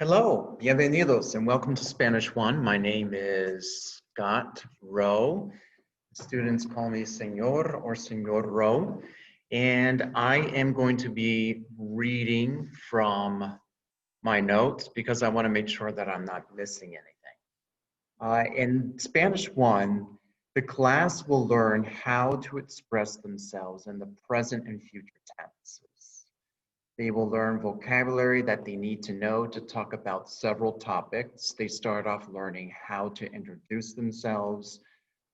Hello, bienvenidos, and welcome to Spanish One. My name is Scott Rowe. Students call me Senor or Senor Rowe, and I am going to be reading from my notes because I want to make sure that I'm not missing anything. In Spanish One, the class will learn how to express themselves in the present and future tenses. They will learn vocabulary that they need to know to talk about several topics. They start off learning how to introduce themselves,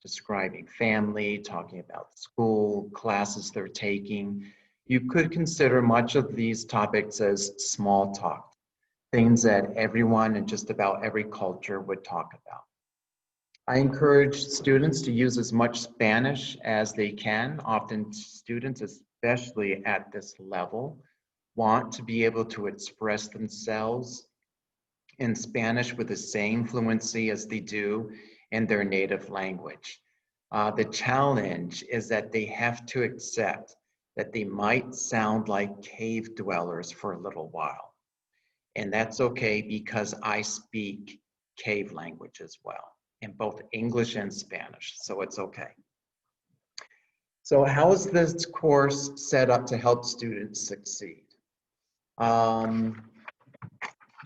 describing family, talking about school, classes they're taking. You could consider much of these topics as small talk, things that everyone in just about every culture would talk about. I encourage students to use as much Spanish as they can. Often students, especially at this level, want to be able to express themselves in Spanish with the same fluency as they do in their native language. The challenge is that they have to accept that they might sound like cave dwellers for a little while. And that's okay because I speak cave language as well, in both English and Spanish, so it's okay. So how is this course set up to help students succeed? All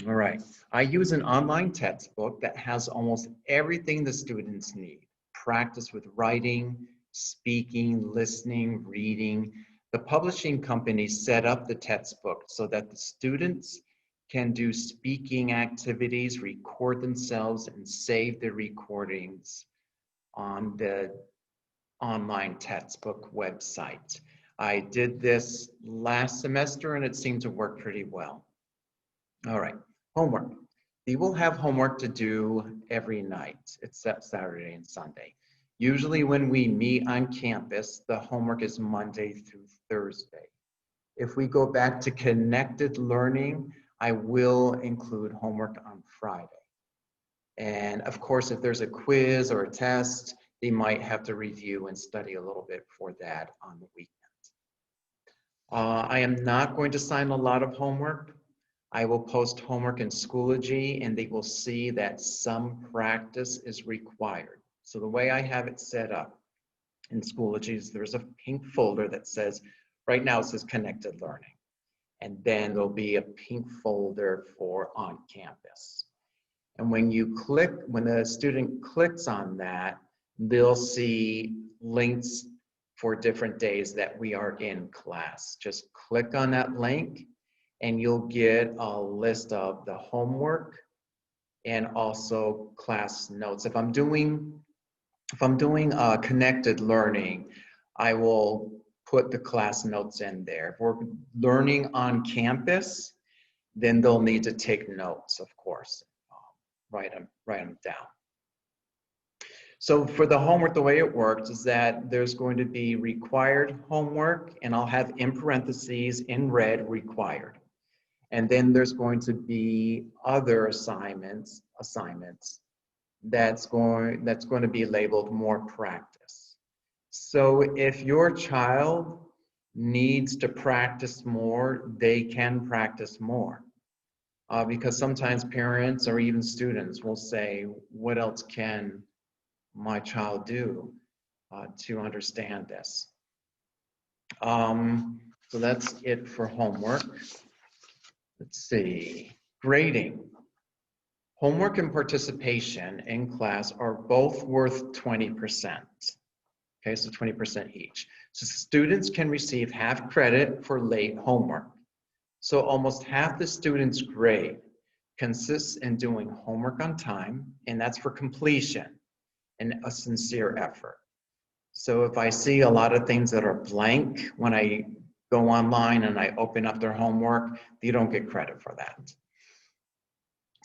right, I use an online textbook that has almost everything the students need. Practice with writing, speaking, listening, reading. The publishing company set up the textbook so that the students can do speaking activities, record themselves, and save the recordings on the online textbook website. I did this last semester and it seemed to work pretty well. All right, homework. We will have homework to do every night except Saturday and Sunday. Usually when we meet on campus, the homework is Monday through Thursday. If we go back to connected learning, I will include homework on Friday. And of course, if there's a quiz or a test, they might have to review and study a little bit for that on the weekend. I am not going to assign a lot of homework. I will post homework in Schoology and they will see that some practice is required. So the way I have it set up in Schoology is there's a pink folder that says, right now it says connected learning. And then there'll be a pink folder for on campus. And when the student clicks on that, they'll see links for different days that we are in class. Just click on that link and you'll get a list of the homework and also class notes. If I'm doing connected learning, I will put the class notes in there. If we're learning on campus, then they'll need to take notes, of course. Write them down. So for the homework, the way it works is that there's going to be required homework, and I'll have in parentheses in red required. And then there's going to be other assignments that's going to be labeled more practice. So if your child needs to practice more, they can practice more. Because sometimes parents or even students will say, what else can my child do to understand this? So that's it for homework. Let's see, grading. Homework and participation in class are both worth 20%. Okay, so 20% each. So students can receive half credit for late homework. So almost half the students' grade consists in doing homework on time, and that's for completion and a sincere effort. So if I see a lot of things that are blank when I go online and I open up their homework, you don't get credit for that.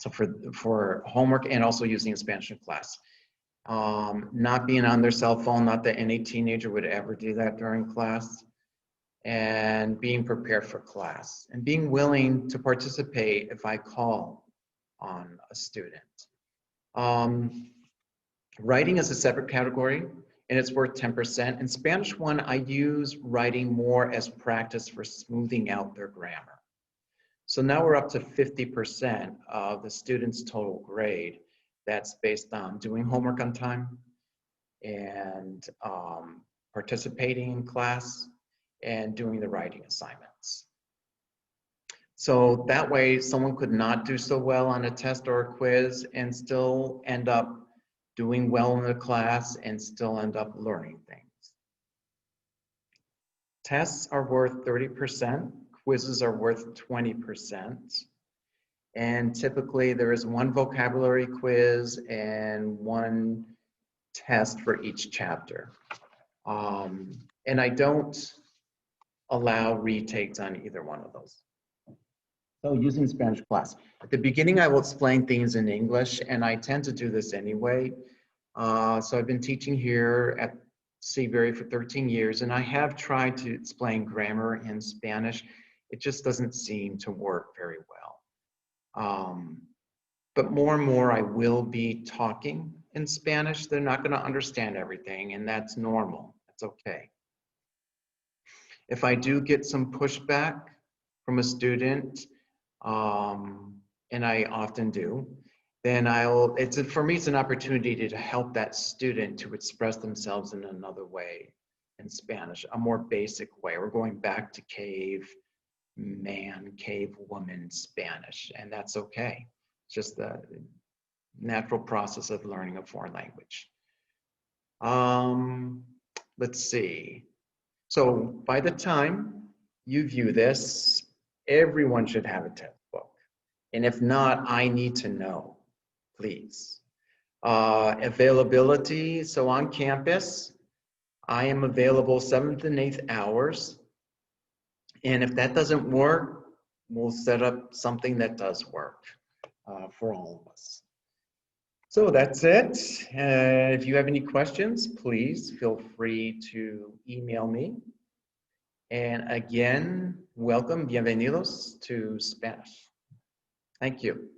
So for homework and also using a Spanish in class. Not being on their cell phone, not that any teenager would ever do that during class. And being prepared for class and being willing to participate if I call on a student. Writing is a separate category and it's worth 10%. In Spanish 1, I use writing more as practice for smoothing out their grammar. So now we're up to 50% of the student's total grade. That's based on doing homework on time and participating in class and doing the writing assignments. So that way someone could not do so well on a test or a quiz and still end up doing well in the class and still end up learning things. Tests are worth 30%, quizzes are worth 20%. And typically there is one vocabulary quiz and one test for each chapter. And I don't allow retakes on either one of those. So using Spanish class. At the beginning, I will explain things in English, and I tend to do this anyway. So I've been teaching here at Seabury for 13 years, and I have tried to explain grammar in Spanish. It just doesn't seem to work very well. But more and more, I will be talking in Spanish. They're not going to understand everything, and that's normal. That's okay. If I do get some pushback from a student, and I often do, then for me, it's an opportunity to help that student to express themselves in another way in Spanish, a more basic way. We're going back to caveman, cavewoman Spanish, and that's okay. It's just the natural process of learning a foreign language. Let's see. So by the time you view this, everyone should have a textbook. And if not, I need to know, please. Availability, so on campus, I am available 7th and 8th hours. And if that doesn't work, we'll set up something that does work for all of us. So that's it. If you have any questions, please feel free to email me. And again, welcome, bienvenidos to Spanish. Thank you.